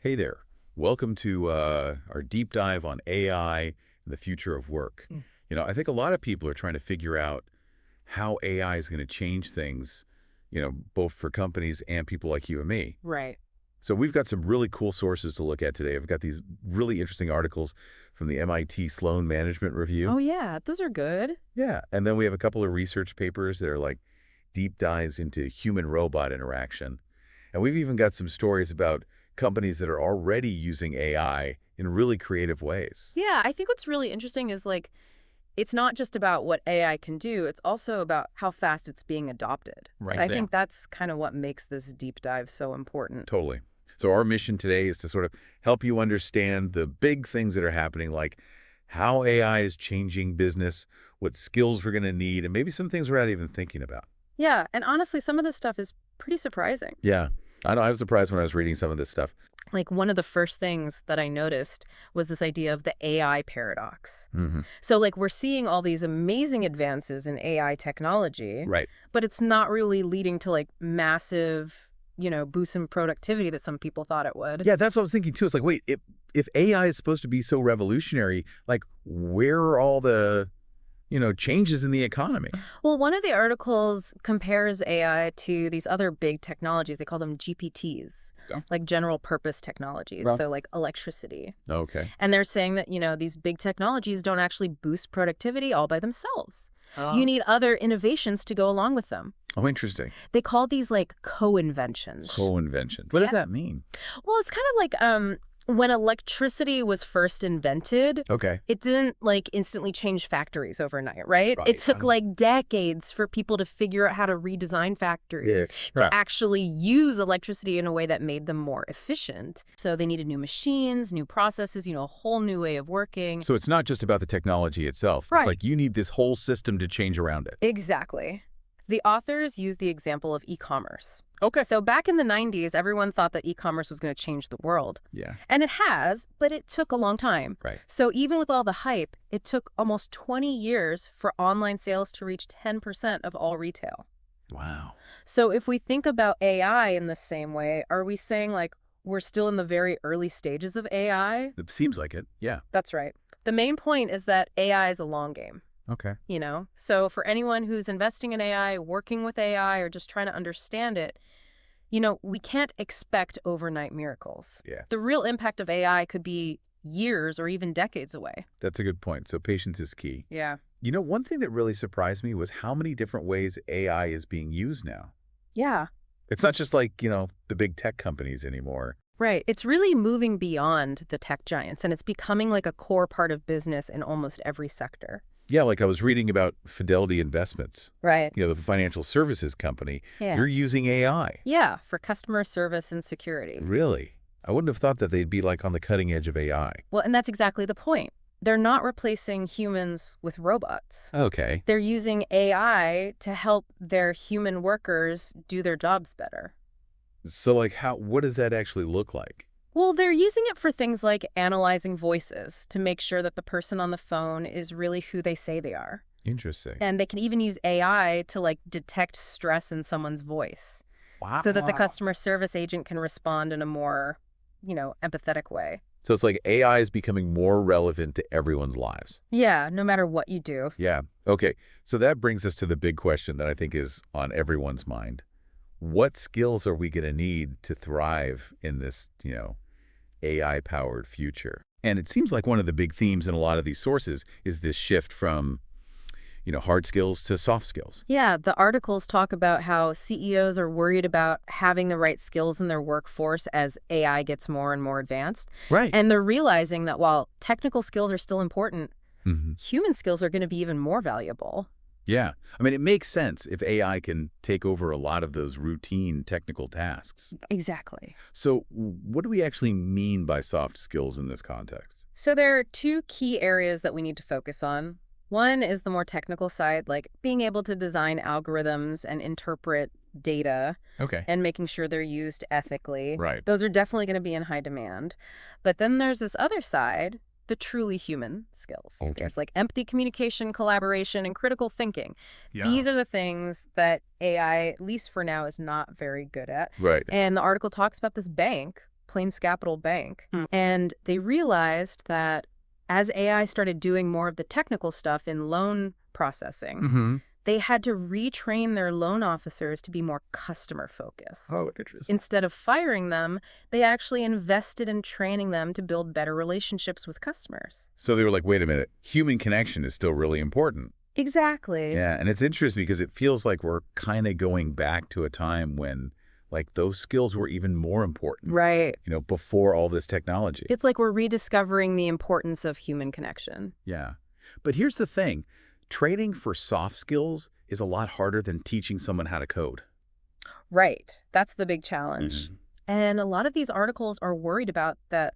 Hey there. Welcome to our deep dive on AI and the future of work. I think a lot of people are trying to figure out how AI is going to change things, both for companies and people like you and me. Right. So we've got some really cool sources to look at today. I've got these really interesting articles from the MIT Sloan Management Review. Oh, yeah, those are good. Yeah. And then we have a couple of research papers that are like deep dives into human-robot interaction. And we've even got some stories about companies that are already using AI in really creative ways. Yeah, I think what's really interesting is it's not just about what AI can do, it's also about how fast it's being adopted. Right. And I think that's kind of what makes this deep dive so important. Totally. So our mission today is to sort of help you understand the big things that are happening, like how AI is changing business, what skills we're going to need, and maybe some things we're not even thinking about. Yeah, and honestly, some of this stuff is pretty surprising. Yeah. I know I was surprised when I was reading some of this stuff. Like one of the first things that I noticed was this idea of the AI paradox. Hmm. So we're seeing all these amazing advances in AI technology, Right. but it's not really leading to massive, boosts in productivity that some people thought it would. Yeah, that's what I was thinking too. It's like, wait, if AI is supposed to be so revolutionary, like where are all the, changes in the economy? Well, one of the articles compares AI to these other big technologies. They call them GPTs, Oh. like general purpose technologies, Right. so like electricity. Okay. And they're saying that, these big technologies don't actually boost productivity all by themselves. You need other innovations to go along with them. Oh, interesting. They call these co-inventions. Co-inventions. What does Yeah. that mean? Well, it's kind of like when electricity was first invented, Okay. it didn't instantly change factories overnight, right? Right. It took decades for people to figure out how to redesign factories to Right. actually use electricity in a way that made them more efficient. So they needed new machines, new processes, a whole new way of working. So it's not just about the technology itself. Right. It's like you need this whole system to change around it. Exactly. The authors use the example of e-commerce. Okay. So back in the 90s, everyone thought that e-commerce was going to change the world. Yeah. And it has, but it took a long time. Right. So even with all the hype, it took almost 20 years for online sales to reach 10% of all retail. Wow. So if we think about AI in the same way, are we saying we're still in the very early stages of AI? It seems like it. Yeah. That's right. The main point is that AI is a long game. Okay. So for anyone who's investing in AI, working with AI, or just trying to understand it, we can't expect overnight miracles. Yeah. The real impact of AI could be years or even decades away. That's a good point. So patience is key. Yeah. One thing that really surprised me was how many different ways AI is being used now. Yeah. It's not just like, the big tech companies anymore. Right. It's really moving beyond the tech giants, and it's becoming a core part of business in almost every sector. Yeah, like I was reading about Fidelity Investments, Right. the financial services company. Yeah. They're using AI. Yeah, for customer service and security. Really? I wouldn't have thought that they'd be on the cutting edge of AI. Well, and that's exactly the point. They're not replacing humans with robots. Okay. They're using AI to help their human workers do their jobs better. So what does that actually look like? Well, they're using it for things like analyzing voices to make sure that the person on the phone is really who they say they are. Interesting. And they can even use AI to detect stress in someone's voice Wow. so that the customer service agent can respond in a more, empathetic way. So it's like AI is becoming more relevant to everyone's lives. Yeah, no matter what you do. Yeah. Okay. So that brings us to the big question that I think is on everyone's mind. What skills are we going to need to thrive in this, AI-powered future? And it seems like one of the big themes in a lot of these sources is this shift from, hard skills to soft skills. Yeah, the articles talk about how CEOs are worried about having the right skills in their workforce as AI gets more and more advanced. Right. And they're realizing that while technical skills are still important, Mm-hmm. human skills are going to be even more valuable. Yeah. I mean, it makes sense if AI can take over a lot of those routine technical tasks. Exactly. So what do we actually mean by soft skills in this context? So there are two key areas that we need to focus on. One is the more technical side, like being able to design algorithms and interpret data Okay. and making sure they're used ethically. Right. Those are definitely going to be in high demand. But then there's this other side, the truly human skills. Okay. There's empathy, communication, collaboration, and critical thinking. Yeah. These are the things that AI, at least for now, is not very good at. Right. And the article talks about this bank Plains Capital Bank. And they realized that as AI started doing more of the technical stuff in loan processing, they had to retrain their loan officers to be more customer-focused. Oh, interesting. Instead of firing them, they actually invested in training them to build better relationships with customers. So they were like, wait a minute, human connection is still really important. Exactly. Yeah, and it's interesting because it feels like we're kind of going back to a time when, like, those skills were even more important. Right. Before all this technology. It's like we're rediscovering the importance of human connection. Yeah. But here's the thing. Training for soft skills is a lot harder than teaching someone how to code. Right. That's the big challenge. And a lot of these articles are worried about that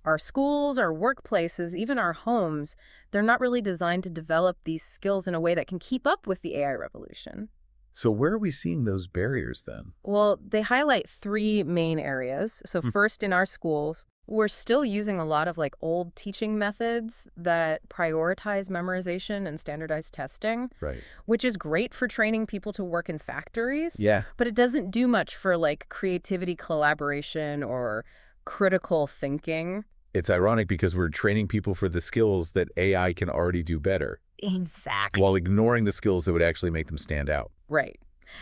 our schools, our workplaces, even our homes, they're not really designed to develop these skills in a way that can keep up with the AI revolution. So where are we seeing those barriers then? Well, they highlight three main areas. So first, in our schools, we're still using a lot of old teaching methods that prioritize memorization and standardized testing, Right. which is great for training people to work in factories. Yeah. But it doesn't do much for creativity, collaboration, or critical thinking. It's ironic because we're training people for the skills that AI can already do better, Exactly. while ignoring the skills that would actually make them stand out. Right.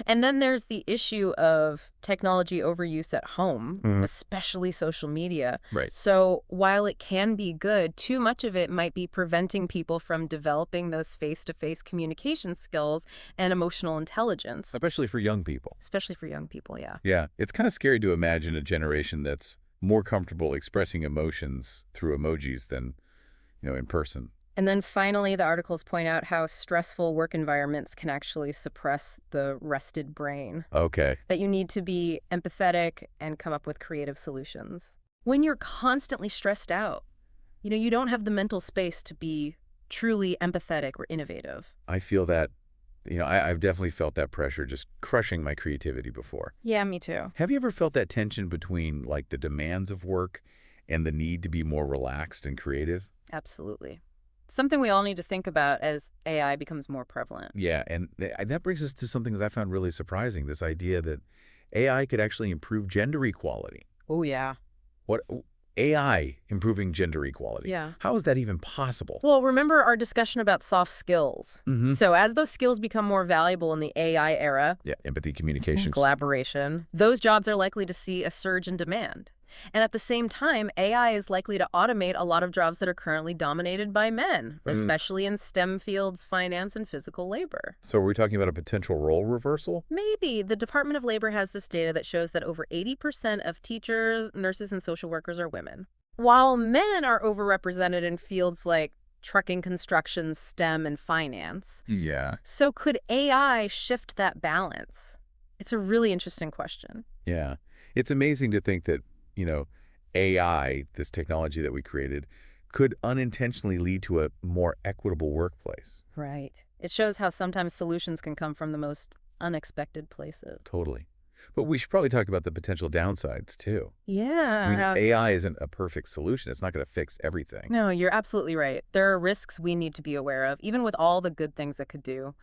And then there's the issue of technology overuse at home, especially social media. Right. So while it can be good, too much of it might be preventing people from developing those face-to-face communication skills and emotional intelligence. Especially for young people. Especially for young people, yeah. Yeah. It's kind of scary to imagine a generation that's more comfortable expressing emotions through emojis than, in person. And then finally, the articles point out how stressful work environments can actually suppress the rested brain. Okay. That you need to be empathetic and come up with creative solutions. When you're constantly stressed out, you don't have the mental space to be truly empathetic or innovative. I feel that, I've definitely felt that pressure just crushing my creativity before. Yeah, me too. Have you ever felt that tension between, the demands of work and the need to be more relaxed and creative? Absolutely. Something we all need to think about as AI becomes more prevalent. Yeah, and that brings us to something that I found really surprising, this idea that AI could actually improve gender equality. Oh, yeah. What? AI improving gender equality? Yeah. How is that even possible? Well, remember our discussion about soft skills. Mm-hmm. So as those skills become more valuable in the AI era, Yeah, empathy, communication. collaboration, those jobs are likely to see a surge in demand. And at the same time, AI is likely to automate a lot of jobs that are currently dominated by men, especially in STEM fields, finance, and physical labor. So are we talking about a potential role reversal? Maybe. The Department of Labor has this data that shows that over 80% of teachers, nurses, and social workers are women. While men are overrepresented in fields like trucking, construction, STEM, and finance. Yeah. So could AI shift that balance? It's a really interesting question. Yeah. It's amazing to think that, AI, this technology that we created, could unintentionally lead to a more equitable workplace. Right. It shows how sometimes solutions can come from the most unexpected places. Totally. But we should probably talk about the potential downsides, too. Yeah. AI isn't a perfect solution. It's not going to fix everything. No, you're absolutely right. There are risks we need to be aware of. Even with all the good things it could do,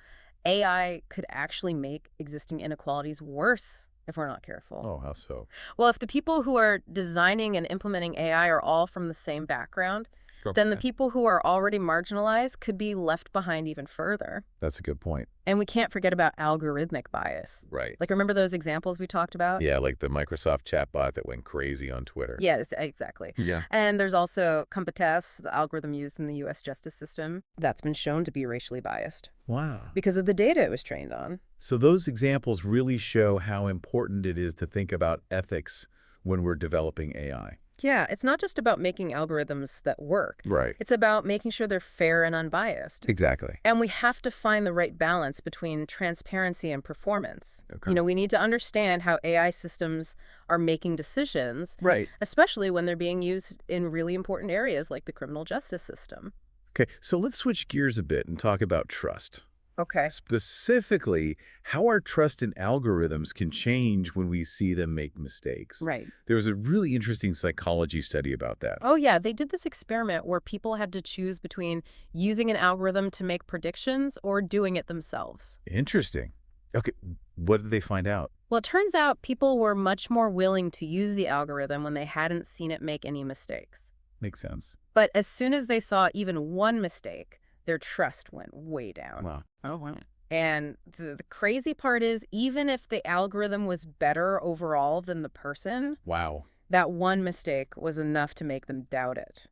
AI could actually make existing inequalities worse if we're not careful. Oh, how so? Well, if the people who are designing and implementing AI are all from the same background, then the people who are already marginalized could be left behind even further. That's a good point. And we can't forget about algorithmic bias. Right. Remember those examples we talked about? Yeah, like the Microsoft chatbot that went crazy on Twitter. Yes, exactly. Yeah. And there's also Competess, the algorithm used in the U.S. justice system, that's been shown to be racially biased. Wow. Because of the data it was trained on. So those examples really show how important it is to think about ethics when we're developing AI. Yeah, it's not just about making algorithms that work. Right. It's about making sure they're fair and unbiased. Exactly. And we have to find the right balance between transparency and performance. Okay. We need to understand how AI systems are making decisions, Right. especially when they're being used in really important areas like the criminal justice system. Okay, so let's switch gears a bit and talk about trust. Okay. Specifically, how our trust in algorithms can change when we see them make mistakes. Right. There was a really interesting psychology study about that. Oh, yeah. They did this experiment where people had to choose between using an algorithm to make predictions or doing it themselves. Interesting. Okay, what did they find out? Well, it turns out people were much more willing to use the algorithm when they hadn't seen it make any mistakes. Makes sense. But as soon as they saw even one mistake, their trust went way down. Wow. Oh, wow. And the crazy part is, even if the algorithm was better overall than the person, Wow. that one mistake was enough to make them doubt it.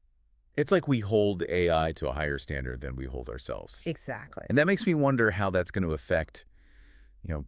It's like we hold AI to a higher standard than we hold ourselves. Exactly. And that makes me wonder how that's going to affect,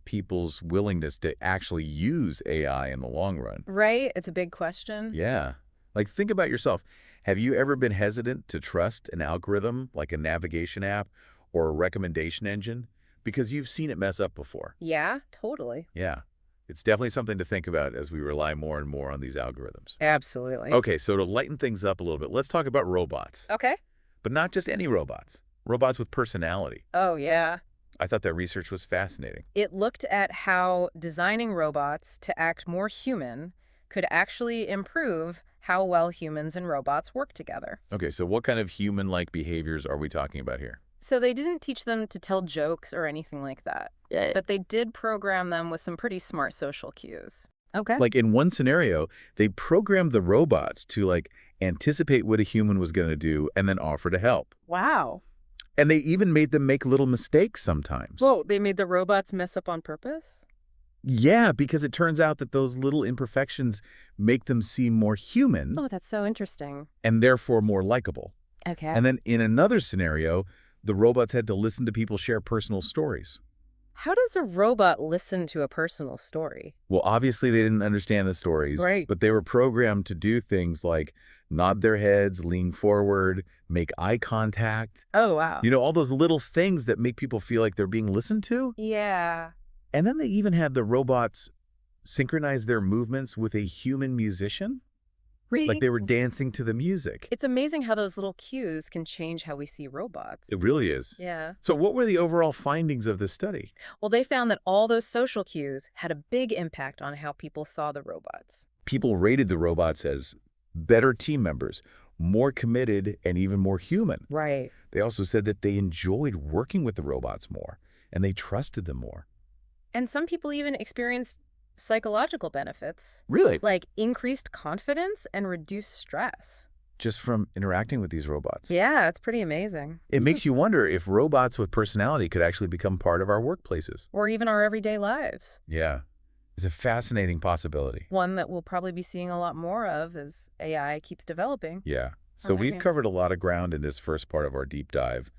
people's willingness to actually use AI in the long run. Right? It's a big question. Yeah. Like, think about yourself. Have you ever been hesitant to trust an algorithm like a navigation app or a recommendation engine? Because you've seen it mess up before. Yeah, totally. Yeah. It's definitely something to think about as we rely more and more on these algorithms. Absolutely. Okay, so to lighten things up a little bit, let's talk about robots. Okay. But not just any robots. Robots with personality. Oh, yeah. I thought that research was fascinating. It looked at how designing robots to act more human could actually improve how well humans and robots work together. Okay, so what kind of human-like behaviors are we talking about here? So they didn't teach them to tell jokes or anything like that, but they did program them with some pretty smart social cues. Okay. Like in one scenario, they programmed the robots to anticipate what a human was going to do and then offer to help. Wow. And they even made them make little mistakes sometimes. Whoa, they made the robots mess up on purpose? Yeah, because it turns out that those little imperfections make them seem more human Oh, that's so interesting. and therefore more likable. Okay. And then in another scenario, the robots had to listen to people share personal stories. How does a robot listen to a personal story? Well, obviously they didn't understand the stories, Right. but they were programmed to do things like nod their heads, lean forward, make eye contact. Oh, wow. All those little things that make people feel like they're being listened to. Yeah. And then they even had the robots synchronize their movements with a human musician. Really? Like they were dancing to the music. It's amazing how those little cues can change how we see robots. It really is. Yeah. So what were the overall findings of this study? Well, they found that all those social cues had a big impact on how people saw the robots. People rated the robots as better team members, more committed, and even more human. Right. They also said that they enjoyed working with the robots more, and they trusted them more. And some people even experienced psychological benefits, Really? like increased confidence and reduced stress. Just from interacting with these robots. Yeah, it's pretty amazing. It makes you wonder if robots with personality could actually become part of our workplaces. Or even our everyday lives. Yeah. It's a fascinating possibility. One that we'll probably be seeing a lot more of as AI keeps developing. Yeah. So we've covered a lot of ground in this first part of our deep dive,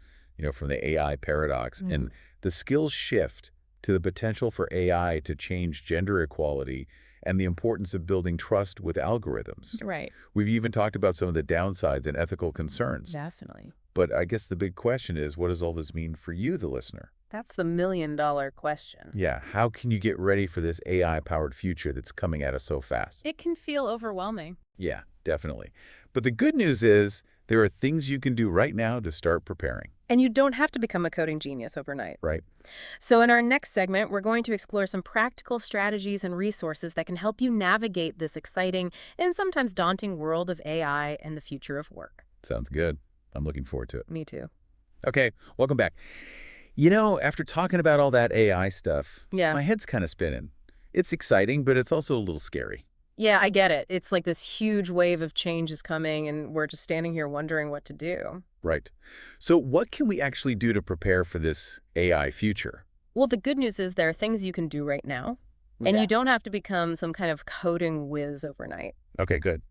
from the AI paradox and the skills shift to the potential for AI to change gender equality and the importance of building trust with algorithms. Right. We've even talked about some of the downsides and ethical concerns. Definitely. But I guess the big question is, what does all this mean for you, the listener? That's the million-dollar question. Yeah, how can you get ready for this AI-powered future that's coming at us so fast? It can feel overwhelming. Yeah, definitely. But the good news is there are things you can do right now to start preparing. And you don't have to become a coding genius overnight. Right. So in our next segment, we're going to explore some practical strategies and resources that can help you navigate this exciting and sometimes daunting world of AI and the future of work. Sounds good. I'm looking forward to it. Me too. Okay, welcome back. After talking about all that AI stuff, Yeah. my head's kind of spinning. It's exciting, but it's also a little scary. Yeah, I get it. It's like this huge wave of change is coming, and we're just standing here wondering what to do. Right. So what can we actually do to prepare for this AI future? Well, the good news is there are things you can do right now, and you don't have to become some kind of coding whiz overnight. Okay, good.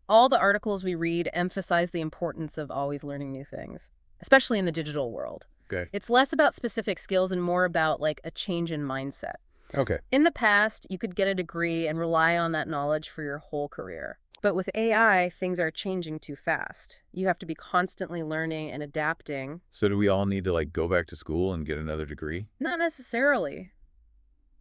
All the articles we read emphasize the importance of always learning new things, especially in the digital world. Okay. It's less about specific skills and more about a change in mindset. Okay. In the past, you could get a degree and rely on that knowledge for your whole career. But with AI, things are changing too fast. You have to be constantly learning and adapting. So do we all need to go back to school and get another degree? Not necessarily.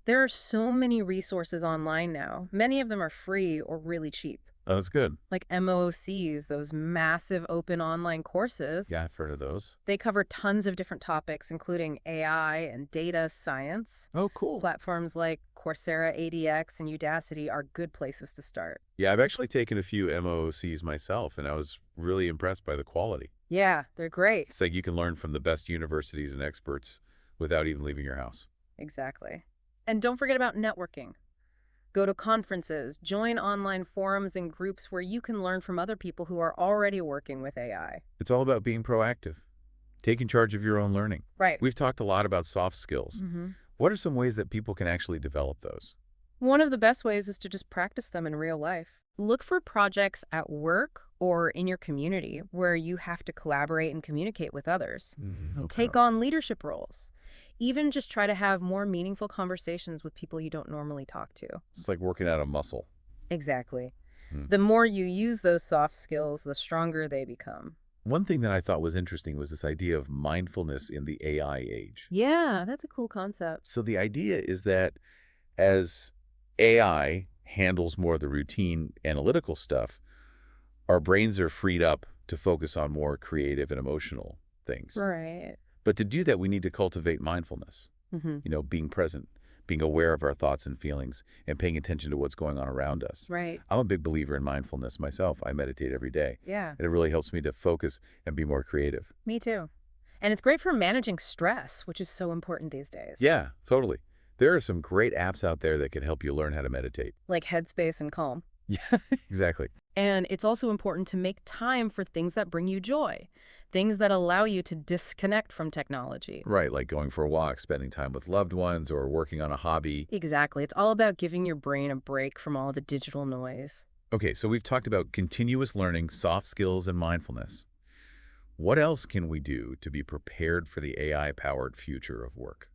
There are so many resources online now. Many of them are free or really cheap. Oh, that's good. Like MOOCs, those massive open online courses. Yeah, I've heard of those. They cover tons of different topics, including AI and data science. Oh, cool. Platforms like Coursera, ADX, and Udacity are good places to start. Yeah, I've actually taken a few MOOCs myself, and I was really impressed by the quality. Yeah, they're great. It's like you can learn from the best universities and experts without even leaving your house. Exactly. And don't forget about networking. Go to conferences, join online forums and groups where you can learn from other people who are already working with AI. It's all about being proactive, taking charge of your own learning. Right. We've talked a lot about soft skills. What are some ways that people can actually develop those? One of the best ways is to just practice them in real life. Look for projects at work or in your community where you have to collaborate and communicate with others. Okay. Take on leadership roles. Even just try to have more meaningful conversations with people you don't normally talk to. It's like working out a muscle. Exactly. Hmm. The more you use those soft skills, the stronger they become. One thing that I thought was interesting was this idea of mindfulness in the AI age. Yeah, that's a cool concept. So the idea is that as AI handles more of the routine analytical stuff, our brains are freed up to focus on more creative and emotional things. Right. But to do that, we need to cultivate mindfulness, being present, being aware of our thoughts and feelings, and paying attention to what's going on around us. Right. I'm a big believer in mindfulness myself. I meditate every day. Yeah. And it really helps me to focus and be more creative. Me too. And it's great for managing stress, which is so important these days. Yeah, totally. There are some great apps out there that can help you learn how to meditate. Like Headspace and Calm. Yeah, exactly. And it's also important to make time for things that bring you joy, things that allow you to disconnect from technology. Right, like going for a walk, spending time with loved ones, or working on a hobby. Exactly. It's all about giving your brain a break from all the digital noise. Okay, so we've talked about continuous learning, soft skills, and mindfulness. What else can we do to be prepared for the AI-powered future of work?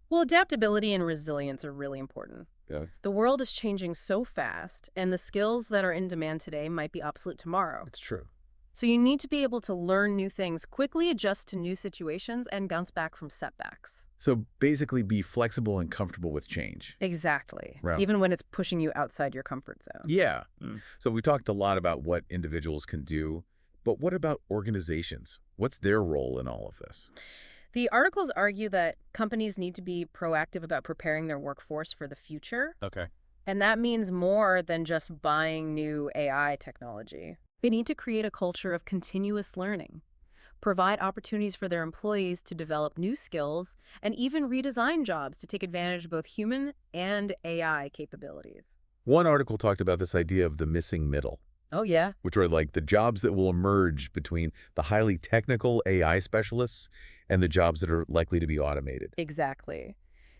Well, adaptability and resilience are really important. Yeah. The world is changing so fast, and the skills that are in demand today might be obsolete tomorrow. It's true. So you need to be able to learn new things, quickly adjust to new situations, and bounce back from setbacks. So basically be flexible and comfortable with change. Exactly. Right. Even when it's pushing you outside your comfort zone. Yeah. So we talked a lot about what individuals can do, but what about organizations? What's their role in all of this? The articles argue that companies need to be proactive about preparing their workforce for the future. Okay. And that means more than just buying new AI technology. They need to create a culture of continuous learning, provide opportunities for their employees to develop new skills, and even redesign jobs to take advantage of both human and AI capabilities. One article talked about this idea of the missing middle, Oh, yeah. which are like the jobs that will emerge between the highly technical AI specialists and the jobs that are likely to be automated. Exactly.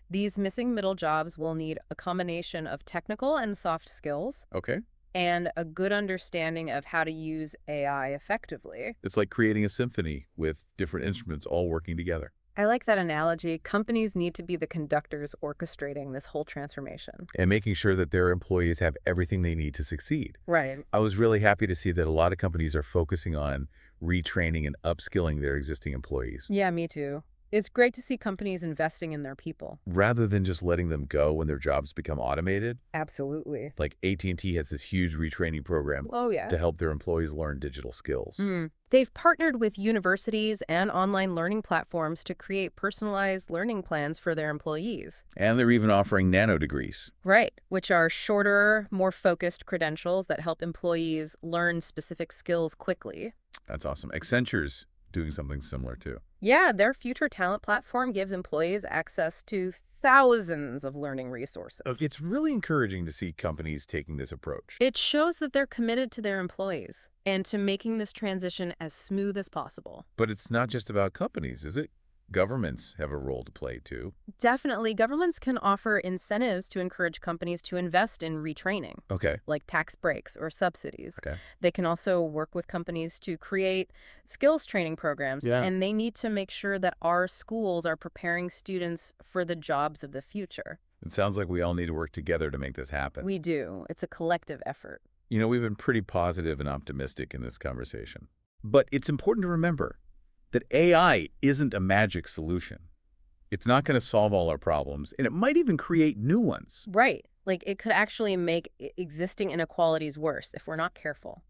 These missing middle jobs will need a combination of technical and soft skills Okay. and a good understanding of how to use AI effectively. It's like creating a symphony with different instruments all working together. I like that analogy. Companies need to be the conductors orchestrating this whole transformation. And making sure that their employees have everything they need to succeed. Right. I was really happy to see that a lot of companies are focusing on retraining and upskilling their existing employees, Yeah, me too. It's great to see companies investing in their people. rather than just letting them go when their jobs become automated. Absolutely. Like AT&T has this huge retraining program Oh, yeah. to help their employees learn digital skills. They've partnered with universities and online learning platforms to create personalized learning plans for their employees. And they're even offering nano degrees. Right, which are shorter, more focused credentials that help employees learn specific skills quickly. That's awesome. Accenture's doing something similar too. Yeah, their Future Talent platform gives employees access to thousands of learning resources. It's really encouraging to see companies taking this approach. It shows that they're committed to their employees and to making this transition as smooth as possible. But it's not just about companies, is it? Governments have a role to play too. Definitely, governments can offer incentives to encourage companies to invest in retraining, Okay. like tax breaks or subsidies. Okay. They can also work with companies to create skills training programs, Yeah. and they need to make sure that our schools are preparing students for the jobs of the future. It sounds like we all need to work together to make this happen. We do. It's a collective effort. We've been pretty positive and optimistic in this conversation. But it's important to remember that AI isn't a magic solution. It's not going to solve all our problems, and it might even create new ones. Right. Like, it could actually make existing inequalities worse if we're not careful.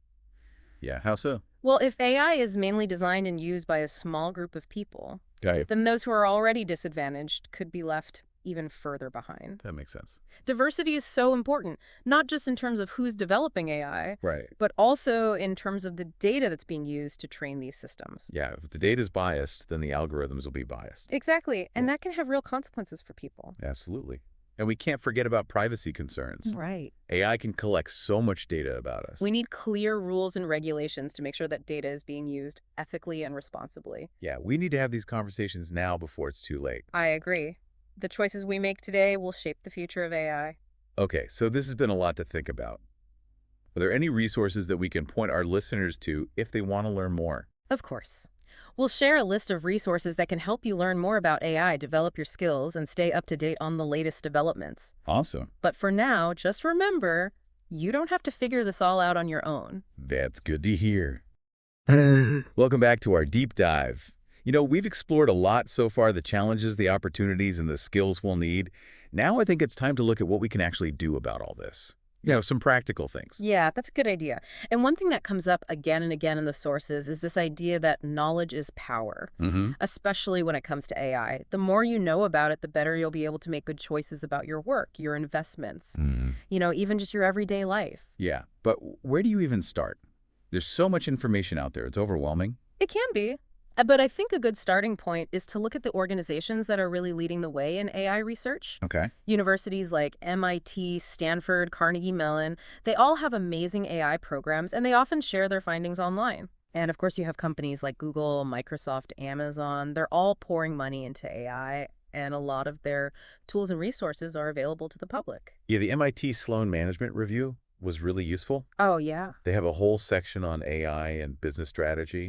Yeah, how so? Well, if AI is mainly designed and used by a small group of people, Yeah, then those who are already disadvantaged could be left even further behind. that makes sense. Diversity is so important, not just in terms of who's developing AI, Right. but also in terms of the data that's being used to train these systems. Yeah, if the data's biased, then the algorithms will be biased. Exactly. And that can have real consequences for people. Absolutely. And we can't forget about privacy concerns. Right. AI can collect so much data about us. We need clear rules and regulations to make sure that data is being used ethically and responsibly. Yeah, we need to have these conversations now before it's too late. I agree. The choices we make today will shape the future of AI. Okay, so this has been a lot to think about. Are there any resources that we can point our listeners to if they want to learn more? Of course. We'll share a list of resources that can help you learn more about AI, develop your skills, and stay up to date on the latest developments. Awesome. But for now, just remember, you don't have to figure this all out on your own. That's good to hear. Welcome back to our deep dive. You know, we've explored a lot so far, the challenges, the opportunities, and the skills we'll need. Now I think it's time to look at what we can actually do about all this. You know, some practical things. Yeah, that's a good idea. And one thing that comes up again and again in the sources is this idea that knowledge is power, especially when it comes to AI. The more you know about it, the better you'll be able to make good choices about your work, your investments, you know, even just your everyday life. Yeah, but where do you even start? There's so much information out there. It's overwhelming. It can be. But I think a good starting point is to look at the organizations that are really leading the way in AI research. Okay. Universities like MIT, Stanford, Carnegie Mellon, they all have amazing AI programs, and they often share their findings online. And of course, you have companies like Google, Microsoft, Amazon. They're all pouring money into AI, and a lot of their tools and resources are available to the public. Yeah, the MIT Sloan Management Review was really useful. Oh, yeah. They have a whole section on AI and business strategy.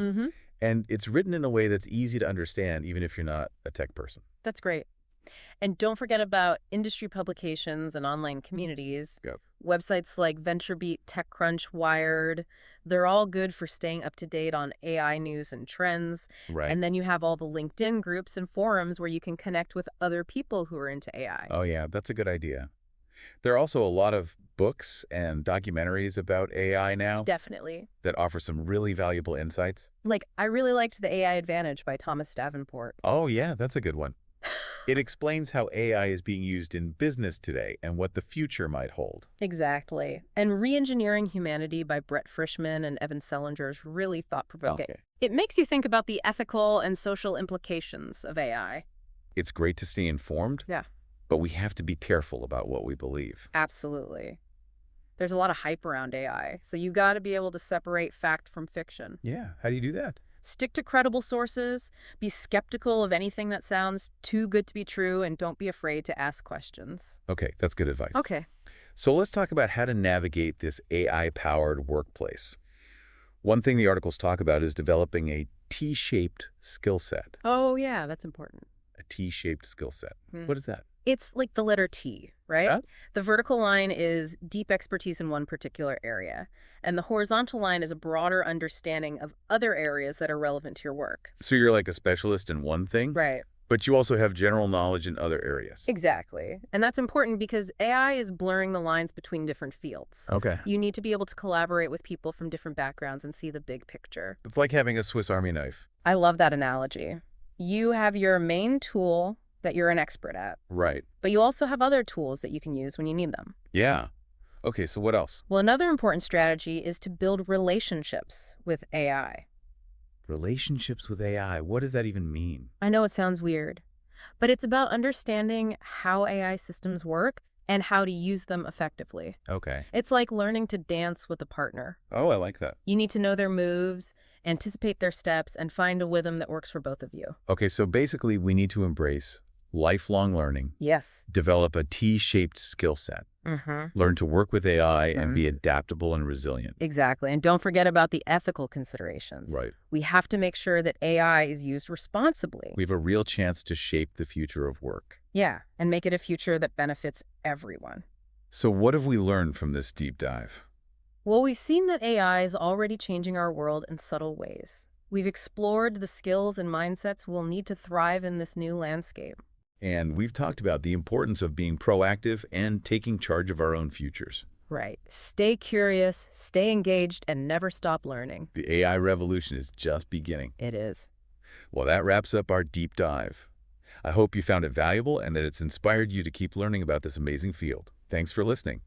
And it's written in a way that's easy to understand, even if you're not a tech person. That's great. And don't forget about industry publications and online communities. Yep. Websites like VentureBeat, TechCrunch, Wired, they're all good for staying up to date on AI news and trends. Right. And then you have all the LinkedIn groups and forums where you can connect with other people who are into AI. Oh, yeah, that's a good idea. There are also a lot of books and documentaries about AI now Definitely. that offer some really valuable insights. Like, I really liked The AI Advantage by Thomas Davenport. Oh, yeah, that's a good one. It explains how AI is being used in business today and what the future might hold. Exactly. And Re-engineering Humanity by Brett Frischman and Evan Selinger is really thought-provoking. Okay. It makes you think about the ethical and social implications of AI. It's great to stay informed. Yeah. But we have to be careful about what we believe. Absolutely. There's a lot of hype around AI, so you got to be able to separate fact from fiction. Yeah, how do you do that? Stick to credible sources, be skeptical of anything that sounds too good to be true, and don't be afraid to ask questions. Okay, that's good advice. Okay. So let's talk about how to navigate this AI-powered workplace. One thing the articles talk about is developing a T-shaped skill set. Oh, yeah, that's important. A T-shaped skill set. What is that? It's like the letter T, right? Yeah. The vertical line is deep expertise in one particular area, and the horizontal line is a broader understanding of other areas that are relevant to your work. So you're like a specialist in one thing, Right. but you also have general knowledge in other areas. Exactly. And that's important because AI is blurring the lines between different fields. Okay. You need to be able to collaborate with people from different backgrounds and see the big picture. It's like having a Swiss Army knife. I love that analogy. You have your main tool that you're an expert at, Right. but you also have other tools that you can use when you need them. Yeah. Okay, so what else? Well, another important strategy is to build relationships with AI. Relationships with AI. What does that even mean? I know it sounds weird, but it's about understanding how AI systems work and how to use them effectively. Okay. It's like learning to dance with a partner. Oh, I like that. You need to know their moves, anticipate their steps, and find a rhythm that works for both of you. Okay, so basically we need to embrace lifelong learning, Yes. develop a T-shaped skill set, learn to work with AI, and be adaptable and resilient. Exactly. And don't forget about the ethical considerations. Right. We have to make sure that AI is used responsibly. We have a real chance to shape the future of work. Yeah, and make it a future that benefits everyone. So what have we learned from this deep dive? Well, we've seen that AI is already changing our world in subtle ways. We've explored the skills and mindsets we'll need to thrive in this new landscape. And we've talked about the importance of being proactive and taking charge of our own futures. Right. Stay curious, stay engaged, and never stop learning. The AI revolution is just beginning. It is. Well, that wraps up our deep dive. I hope you found it valuable and that it's inspired you to keep learning about this amazing field. Thanks for listening.